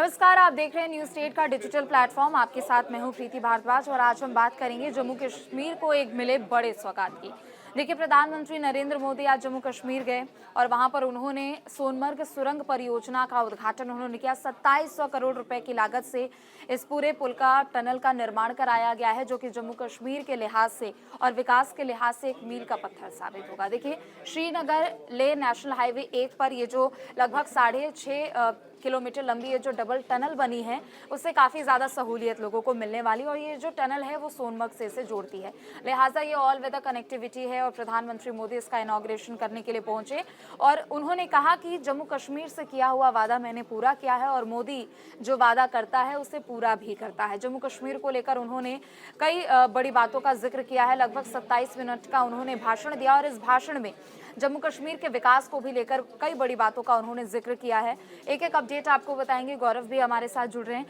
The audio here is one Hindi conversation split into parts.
नमस्कार, आप देख रहे हैं न्यूज़ स्टेट का डिजिटल प्लेटफॉर्म। आपके साथ मैं हूं प्रीति भारद्वाज और आज हम बात करेंगे जम्मू कश्मीर को एक मिले बड़े सौगात की। देखिए, प्रधानमंत्री नरेंद्र मोदी आज जम्मू कश्मीर गए और वहां पर उन्होंने सोनमर्ग सुरंग परियोजना का उद्घाटन उन्होंने किया। 2700 करोड़ रुपए की लागत से इस पूरे पुल का टनल का निर्माण कराया गया है, जो कि जम्मू कश्मीर के लिहाज से और विकास के लिहाज से एक मील का पत्थर साबित होगा। देखिए, श्रीनगर लेह नेशनल हाईवे 1 पर ये जो लगभग 6.5 किलोमीटर लंबी ये जो डबल टनल बनी है, उससे काफ़ी ज़्यादा सहूलियत लोगों को मिलने वाली, और ये जो टनल है वो सोनमर्ग से इसे जोड़ती है। लिहाजा ये ऑल वेदर कनेक्टिविटी है और प्रधानमंत्री मोदी इसका इनॉग्रेशन करने के लिए पहुंचे और उन्होंने कहा कि जम्मू कश्मीर से किया हुआ वादा मैंने पूरा किया है और मोदी जो वादा करता है उसे पूरा भी करता है। जम्मू कश्मीर को लेकर उन्होंने कई बड़ी बातों का जिक्र किया है। लगभग 27 मिनट का उन्होंने भाषण दिया और इस भाषण में जम्मू कश्मीर के विकास को भी लेकर कई बड़ी बातों का उन्होंने जिक्र किया है। एक एक अपडेट आपको बताएंगे। गौरव भी हमारे साथ जुड़ रहे हैं।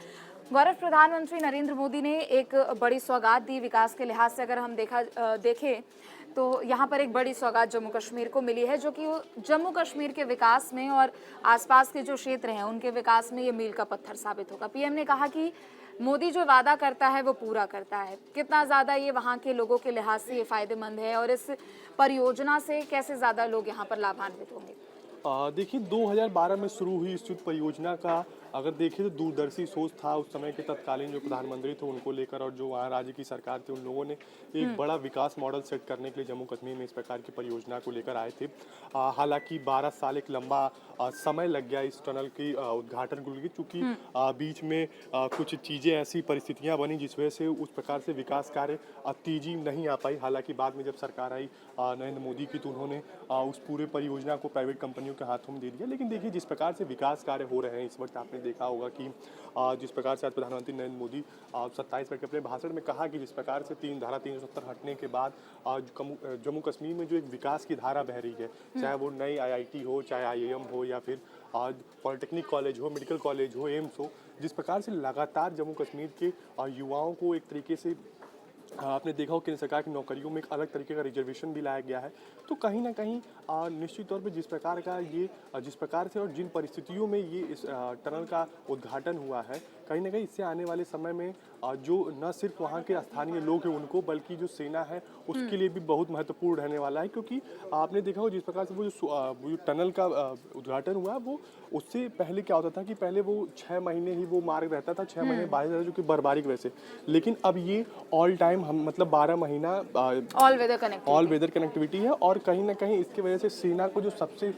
गौरव, प्रधानमंत्री नरेंद्र मोदी ने एक बड़ी सौगात दी विकास के लिहाज से। अगर हम देखें तो यहाँ पर एक बड़ी सौगात जम्मू कश्मीर को मिली है, जो कि जम्मू कश्मीर के विकास में और आसपास के जो क्षेत्र हैं उनके विकास में ये मील का पत्थर साबित होगा। पीएम ने कहा कि मोदी जो वादा करता है वो पूरा करता है। कितना ज़्यादा ये वहाँ के लोगों के लिहाज से ये फायदेमंद है और इस परियोजना से कैसे ज़्यादा लोग यहाँ पर लाभान्वित होंगे? देखिए, 2012 में शुरू हुई इस युद्ध परियोजना का अगर देखें तो दूरदर्शी सोच था उस समय के तत्कालीन जो प्रधानमंत्री थे उनको लेकर, और जो वहाँ राज्य की सरकार थी उन लोगों ने एक बड़ा विकास मॉडल सेट करने के लिए जम्मू कश्मीर में इस प्रकार की परियोजना को लेकर आए थे। हालांकि 12 साल एक लंबा समय लग गया इस टनल की उद्घाटन को लेकर, चूँकि बीच में कुछ चीज़ें ऐसी परिस्थितियाँ बनी जिस वजह से उस प्रकार से विकास कार्य तेजी नहीं आ पाई। हालांकि बाद में जब सरकार आई नरेंद्र मोदी की, तो उन्होंने उस पूरे परियोजना को प्राइवेट कंपनियों के हाथों में दे दिया। लेकिन देखिए, जिस प्रकार से विकास कार्य हो रहे हैं इस वक्त, आपने देखा होगा कि जिस प्रकार से आज प्रधानमंत्री नरेंद्र मोदी 27 मिनट के अपने भाषण में कहा कि जिस प्रकार से धारा 370 हटने के बाद जम्मू कश्मीर में जो एक विकास की धारा बह रही है, चाहे वो नई आईआईटी हो, चाहे आईआईएम हो, या फिर आज पॉलिटेक्निक कॉलेज हो, मेडिकल कॉलेज हो, एम्स हो, जिस प्रकार से लगातार जम्मू कश्मीर के युवाओं को एक तरीके से आपने देखा हो केंद्र सरकार की नौकरियों में एक अलग तरीके का रिजर्वेशन भी लाया गया है। तो कहीं ना कहीं निश्चित तौर पे जिस प्रकार से और जिन परिस्थितियों में ये इस टनल का उद्घाटन हुआ है, कहीं ना कहीं इससे आने वाले समय में जो न सिर्फ वहाँ के स्थानीय लोग हैं उनको, बल्कि जो सेना है उसके लिए भी बहुत महत्वपूर्ण रहने वाला है। क्योंकि आपने देखा हो जिस प्रकार से वो जो टनल का उद्घाटन हुआ, वो उससे पहले क्या होता था कि पहले वो 6 महीने ही वो मार्ग रहता था, 6 महीने बारिश रहता था, जो कि बर्फबारी की वजह से। लेकिन अब ये ऑल टाइम हम मतलब 12 महीना ऑल वेदर कनेक्टिविटी है, और कहीं ना कहीं इसकी वजह से सेना को जो सबसे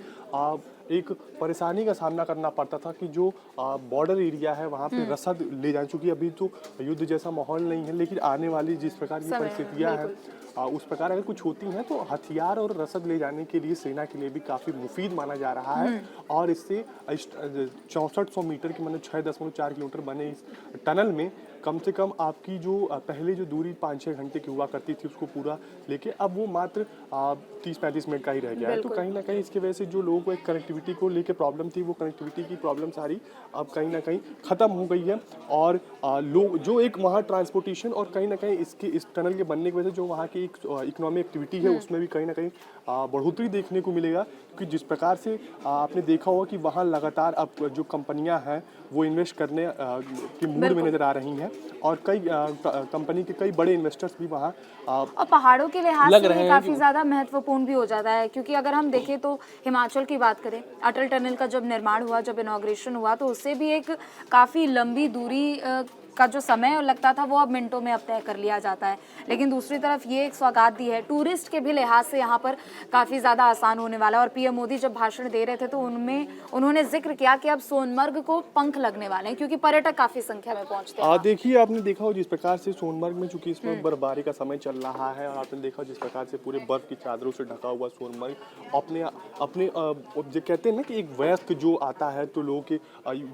एक परेशानी का सामना करना पड़ता था कि जो बॉर्डर एरिया है वहाँ पे रसद ले जाए। चूँकि अभी तो युद्ध जैसा माहौल नहीं है, लेकिन आने वाली जिस प्रकार की परिस्थितियाँ हैं उस प्रकार अगर कुछ होती हैं तो हथियार और रसद ले जाने के लिए सेना के लिए भी काफ़ी मुफीद माना जा रहा है। और इससे 6400 मीटर की मतलब 6.4 किलोमीटर बने इस टनल में कम से कम आपकी जो पहले जो दूरी 5-6 घंटे की हुआ करती थी उसको पूरा लेके अब वो मात्र 30-35 मिनट का ही रह गया है। तो कहीं ना कहीं इसकी वजह से जो लोगों को एक कनेक्टिविटी को लेके प्रॉब्लम थी, वो कनेक्टिविटी की प्रॉब्लम सारी अब कहीं ना कहीं ख़त्म हो गई है। और लोग जो एक वहाँ ट्रांसपोर्टेशन और कहीं ना कहीं इस टनल के बनने की वजह से जो वहाँ की एक इकोनॉमिक एक्टिविटी है उसमें भी कहीं ना कहीं बढ़ोतरी देखने को मिलेगा। क्योंकि जिस प्रकार से आपने देखा होगा कि वहाँ लगातार अब जो कंपनियाँ हैं वो इन्वेस्ट करने की मूड में नज़र आ रही हैं, और कई कंपनी के कई बड़े इन्वेस्टर्स भी वहाँ और पहाड़ों के लिहाज से काफी ज्यादा महत्वपूर्ण भी हो जाता है। क्योंकि अगर हम देखें तो हिमाचल की बात करें, अटल टनल का जब निर्माण हुआ, जब इनॉग्रेशन हुआ, तो उससे भी एक काफी लंबी दूरी का जो समय लगता था वो अब मिनटों में अब तय कर लिया जाता है। लेकिन दूसरी तरफ ये एक सौगात दी है, टूरिस्ट के भी लिहाज से यहाँ पर काफ़ी ज़्यादा आसान होने वाला है। और पीएम मोदी जब भाषण दे रहे थे तो उनमें उन्होंने जिक्र किया कि अब सोनमर्ग को पंख लगने वाले हैं, क्योंकि पर्यटक काफ़ी संख्या में पहुँचते हैं। देखिए, आपने देखा हो जिस प्रकार से सोनमर्ग में चूंकि इस वक्त बर्फबारी का समय चल रहा है, और आपने देखा जिस प्रकार से पूरे बर्फ की चादरों से ढका हुआ सोनमर्ग अपने अपने जो कहते हैं ना कि एक वयस्क जो आता है तो लोगों के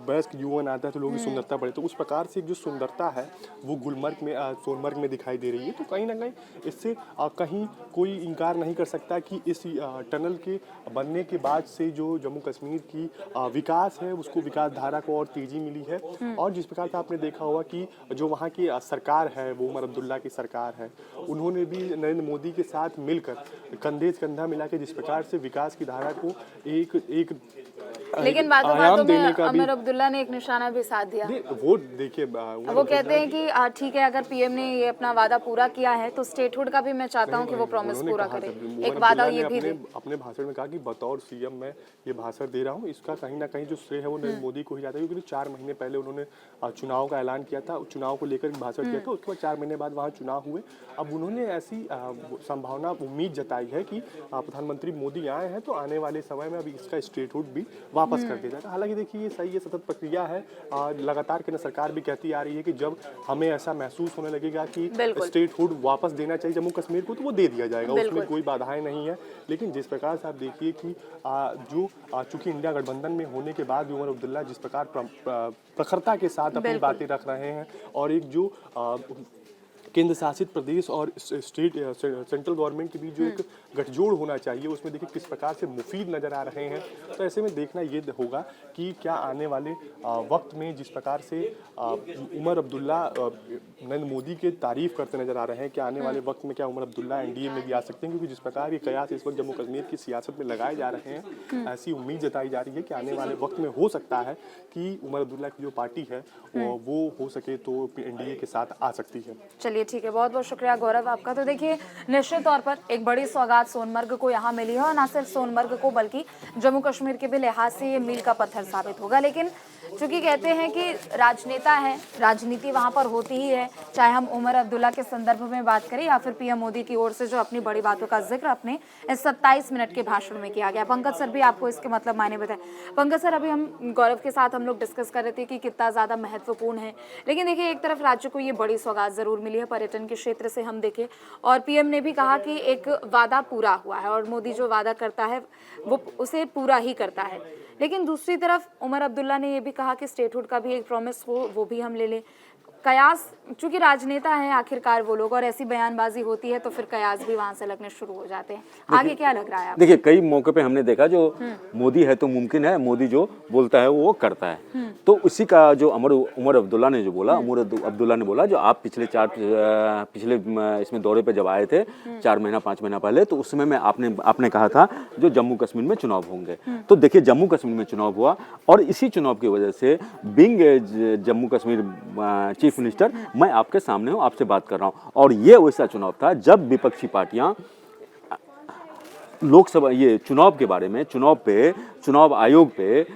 वयस्क युवन आता है तो लोगों की सुंदरता बढ़े, तो उस प्रकार से जो सुंदरता है वो गुलमर्ग में सोनमर्ग में दिखाई दे रही है। तो कहीं ना कहीं इससे कहीं कोई इनकार नहीं कर सकता कि इस टनल के बनने के बाद से जो जम्मू कश्मीर की विकास है उसको, विकास धारा को और तेजी मिली है। और जिस प्रकार से आपने देखा होगा कि जो वहाँ की सरकार है वो उमर अब्दुल्ला की सरकार है, उन्होंने भी नरेंद्र मोदी के साथ मिलकर कंधे से कंधा मिला के जिस प्रकार से विकास की धारा को एक लेकिन बातों आयाम बातों देने में का भी अमर अब्दुल्ला ने एक निशाना भी साध दिया। वो देखिए वो कहते हैं कि ठीक है, अगर पीएम ने ये अपना वादा पूरा किया है तो स्टेटहुड का भी मैं चाहता हूँ कि वो प्रॉमिस उन्होंने पूरा कहा करे। था, एक वादा ये भी अपने दे। अपने भाषण में कहा कि बतौर सीएम मैं ये भाषण दे रहा हूँ, इसका कहीं ना कहीं जो श्रेय है वो नरेंद्र मोदी को ही जाता है, क्योंकि 4 महीने पहले उन्होंने चुनाव का ऐलान किया था, चुनाव को लेकर भाषण किया था, उसके बाद 4 महीने बाद वहाँ चुनाव हुए। अब उन्होंने ऐसी संभावना उम्मीद जताई है कि प्रधानमंत्री मोदी आए हैं तो आने वाले समय में अभी इसका स्टेटहुड भी वापस कर दिया जाएगा। हालांकि देखिए ये सही है, सतत प्रक्रिया है, लगातार केंद्र सरकार भी कहती आ रही है कि जब हमें ऐसा महसूस होने लगेगा कि स्टेटहुड वापस देना चाहिए जम्मू कश्मीर को तो वो दे दिया जाएगा, उसमें कोई बाधाएं नहीं है। लेकिन जिस प्रकार से आप देखिए कि जो चूंकि इंडिया गठबंधन में होने के बाद भी उमर अब्दुल्ला जिस प्रकार प्रखरता के साथ अपनी बातें रख रहे हैं और एक जो केंद्र शासित प्रदेश और स्टेट सेंट्रल गवर्नमेंट के बीच जो एक गठजोड़ होना चाहिए उसमें देखिए किस प्रकार से मुफीद नजर आ रहे हैं। तो ऐसे में देखना ये होगा कि क्या आने वाले वक्त में जिस प्रकार से उमर अब्दुल्ला नरेंद्र मोदी के तारीफ करते नजर आ रहे हैं, क्या आने वाले वक्त में क्या उमर अब्दुल्ला एनडीए में भी आ सकते हैं, क्योंकि जिस प्रकार के कयास इस वक्त जम्मू कश्मीर की सियासत में लगाए जा रहे हैं, ऐसी उम्मीद जताई जा रही है कि आने वाले वक्त में हो सकता है कि उमर अब्दुल्ला की जो पार्टी है वो हो सके तो एनडीए के साथ आ सकती है। चलिए ठीक है, बहुत बहुत शुक्रिया गौरव आपका। तो देखिए निश्चित तौर पर एक बड़ी सौगात सोनमर्ग को यहाँ मिली है, और न सिर्फ सोनमर्ग को बल्कि जम्मू कश्मीर के भी लिहाज से ये मील का पत्थर साबित होगा। लेकिन चूंकि कहते हैं कि राजनेता है, राजनीति वहाँ पर होती ही है, चाहे हम उमर अब्दुल्ला के संदर्भ में बात करें या फिर पीएम मोदी की ओर से जो अपनी बड़ी बातों का जिक्र अपने इस 27 मिनट के भाषण में किया गया। पंकज सर भी आपको इसके मतलब मायने बताए। पंकज सर, अभी हम गौरव के साथ हम लोग डिस्कस कर रहे थे कि कितना ज़्यादा महत्वपूर्ण है, लेकिन देखिए एक तरफ राज्य को ये बड़ी सौगात ज़रूर मिली है पर्यटन के क्षेत्र से हम देखें, और पीएम ने भी कहा कि एक वादा पूरा हुआ है और मोदी जो वादा करता है वो उसे पूरा ही करता है। लेकिन दूसरी तरफ उमर अब्दुल्ला ने ये भी कहा कि स्टेटहुड का भी एक प्रॉमिस हो, वो भी हम ले लें। कयास, चूंकि राजनेता है आखिरकार वो लोग, और ऐसी बयानबाजी होती है तो फिर कयास भी वहां से लगने शुरू हो जाते हैं। आगे क्या लग रहा है आपको? देखिए कई मौके पे हमने देखा जो मोदी है तो मुमकिन है, मोदी जो बोलता है वो करता है। तो उसी का जो उमर अब्दुल्ला ने जो बोला, उमर अब्दुल्ला ने बोला जो आप पिछले इसमें दौरे पे जब आए थे 4 महीना 5 महीना पहले, तो उस समय में आपने कहा था जो जम्मू कश्मीर में चुनाव होंगे। तो देखिए जम्मू कश्मीर में चुनाव हुआ, और इसी चुनाव की वजह से being Jammu Kashmir chief minister मैं आपके सामने हूं, आपसे बात कर रहा हूं। और ये वैसा चुनाव था जब विपक्षी पार्टियां लोकसभा ये चुनाव के बारे में, चुनाव आयोग पे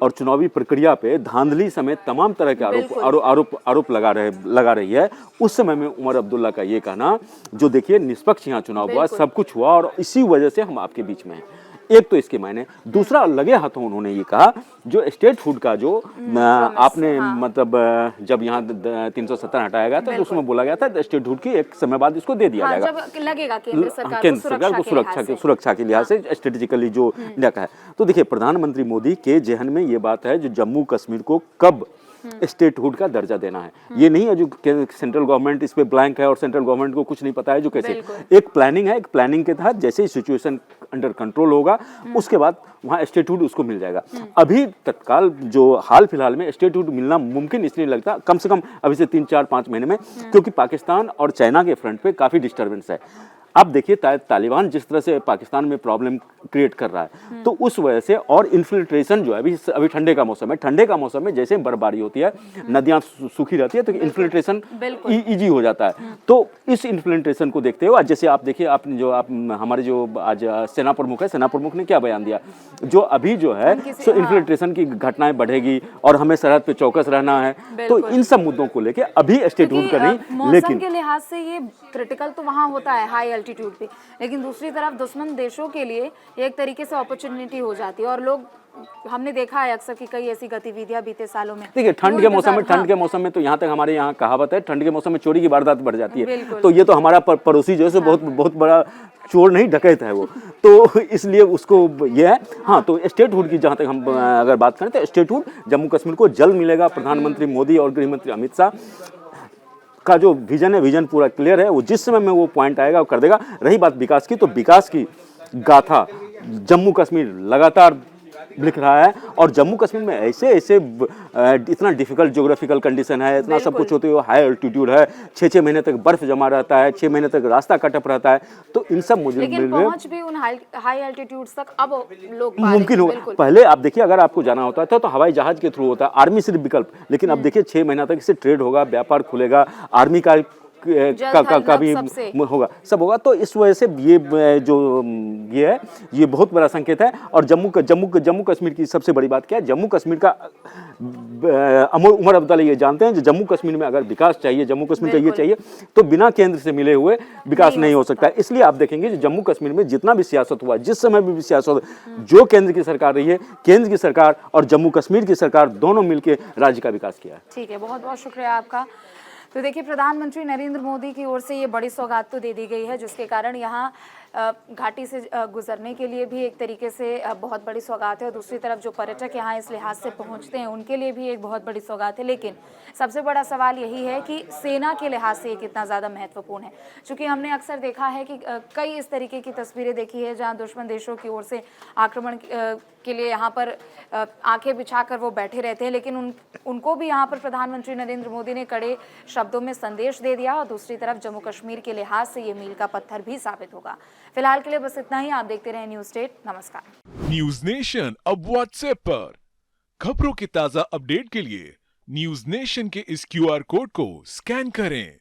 और चुनावी प्रक्रिया पे धांधली समेत तमाम तरह के आरोप लगा रही है। उस समय में उमर अब्दुल्ला का ये कहना जो देखिए निष्पक्ष यहाँ चुनाव हुआ, सब कुछ हुआ और इसी वजह से हम आपके बीच में हैं। एक तो इसके मायने, दूसरा लगे हाथों उन्होंने ये कहा जो स्टेटहुड का जो आपने मतलब जब यहाँ 370 हटाया गया था तो उसमें बोला गया था स्टेटहुड की एक समय बाद इसको दे दिया जाएगा, जब लगेगा केंद्र सरकार को सुरक्षा के लिहाज से स्ट्रेटेजिकली जो इंडिया का है। तो देखिए प्रधानमंत्री मोदी के जहन में ये बात है जो जम्मू कश्मीर को कब स्टेटहुड का दर्जा देना है, ये नहीं है जो सेंट्रल गवर्नमेंट इस पे ब्लैंक है और सेंट्रल गवर्नमेंट को कुछ नहीं पता है जो कैसे। एक प्लानिंग है, एक प्लानिंग के तहत जैसे ही सिचुएशन अंडर कंट्रोल होगा उसके बाद वहाँ स्टेटहुड उसको मिल जाएगा। अभी तत्काल जो हाल फिलहाल में स्टेटहुड मिलना मुमकिन इसलिए लगता कम से कम अभी से 3-4-5 महीने में, क्योंकि पाकिस्तान और चाइना के फ्रंट पे काफी डिस्टर्बेंस है। अब देखिए तालिबान जिस तरह से पाकिस्तान में प्रॉब्लम क्रिएट कर रहा है, तो उस वजह से और इन्फिल्ट्रेशन जो है अभी ठंडे का मौसम है, ठंडे का मौसम में जैसे बर्फबारी होती है, नदियां सूखी रहती है तो इन्फिल्ट्रेशन इजी हो जाता है। तो इस इन्फिल्ट्रेशन को देखते हुए जैसे आप देखिए हमारे जो आज सेना प्रमुख है, सेना प्रमुख ने क्या बयान दिया जो अभी जो है सो इन्फिल्ट्रेशन की घटनाएं बढ़ेगी और हमें सरहद पे चौकस रहना है। तो इन सब मुद्दों को लेके अभी स्टेटहुड का नहीं, लेकिन के लिहाज से ये क्रिटिकल तो वहाँ होता है हाई एल्टीट्यूड पे, लेकिन दूसरी तरफ दुश्मन देशों के लिए एक तरीके से अपॉर्चुनिटी हो जाती है, और लोग हमने देखा है अक्सर कि कई ऐसी गतिविधियां बीते सालों में। देखिए ठंड के मौसम में तो यहाँ तक हमारे यहाँ कहावत है ठंड के मौसम में चोरी की वारदात बढ़ जाती है। तो ये तो हमारा पड़ोसी जो है बहुत बड़ा चोर नहीं डकैत है वो, तो इसलिए उसको ये है। हाँ, तो स्टेटहुड की जहाँ तक हम अगर बात करें तो स्टेटहुड जम्मू कश्मीर को जल्द मिलेगा। प्रधानमंत्री मोदी और गृह मंत्री अमित शाह का जो विजन है, विजन पूरा क्लियर है, वो जिस समय में वो पॉइंट आएगा वो कर देगा। रही बात विकास की, तो विकास की गाथा जम्मू कश्मीर लगातार लिख रहा है। और जम्मू कश्मीर में ऐसे ऐसे इतना डिफिकल्ट ज्योग्राफिकल कंडीशन है, इतना सब कुछ होते हुए हाई एल्टीट्यूड है, 6-6 महीने तक बर्फ जमा रहता है, 6 महीने तक रास्ता कटअप रहता है, तो इन सब मुझे लेकिन पहुंच भी उन हाई एल्टीट्यूड्स तक अब लोग पा रहे हैं, मुमकिन हो। बिल्कुल। पहले आप देखिए, अगर आपको जाना होता था तो हवाई जहाज के थ्रू होता, आर्मी सिर्फ विकल्प, लेकिन अब देखिए 6 महीना तक इससे ट्रेड होगा, व्यापार खुलेगा, आर्मी का भी होगा, सब होगा। तो इस वजह से ये जो ये है, ये बहुत बड़ा संकेत है। और जम्मू कश्मीर की सबसे बड़ी बात क्या है, जम्मू कश्मीर का उमर अब्दुल्ला ये जानते हैं, जम्मू कश्मीर में अगर विकास चाहिए, जम्मू कश्मीर का ये चाहिए, तो बिना केंद्र से मिले हुए विकास नहीं हो सकता है। इसलिए आप देखेंगे कि जम्मू कश्मीर में जितना भी सियासत हुआ, जिस समय भी सियासत, जो केंद्र की सरकार रही है, केंद्र की सरकार और जम्मू कश्मीर की सरकार दोनों मिलकर राज्य का विकास किया है। ठीक है, बहुत बहुत शुक्रिया आपका। तो देखिए, प्रधानमंत्री नरेंद्र मोदी की ओर से ये बड़ी सौगात तो दे दी गई है, जिसके कारण यहाँ घाटी से गुजरने के लिए भी एक तरीके से बहुत बड़ी सौगात है, और दूसरी तरफ जो पर्यटक यहाँ इस लिहाज से पहुँचते हैं उनके लिए भी एक बहुत बड़ी सौगात है। लेकिन सबसे बड़ा सवाल यही है कि सेना के लिहाज से ये कितना ज़्यादा महत्वपूर्ण है, क्योंकि हमने अक्सर देखा है कि कई इस तरीके की तस्वीरें देखी है जहाँ दुश्मन देशों की ओर से आक्रमण के लिए यहाँ पर आंखें बिछाकर वो बैठे रहते हैं, लेकिन उनको भी यहाँ पर प्रधानमंत्री नरेंद्र मोदी ने कड़े शब्दों में संदेश दे दिया, और दूसरी तरफ जम्मू कश्मीर के लिहाज से ये मील का पत्थर भी साबित होगा। फिलहाल के लिए बस इतना ही। आप देखते रहें न्यूज़ स्टेट। नमस्कार। न्यूज नेशन अब व्हाट्सएप पर खबरों के ताजा अपडेट के लिए न्यूज नेशन के इस QR कोड को स्कैन करें।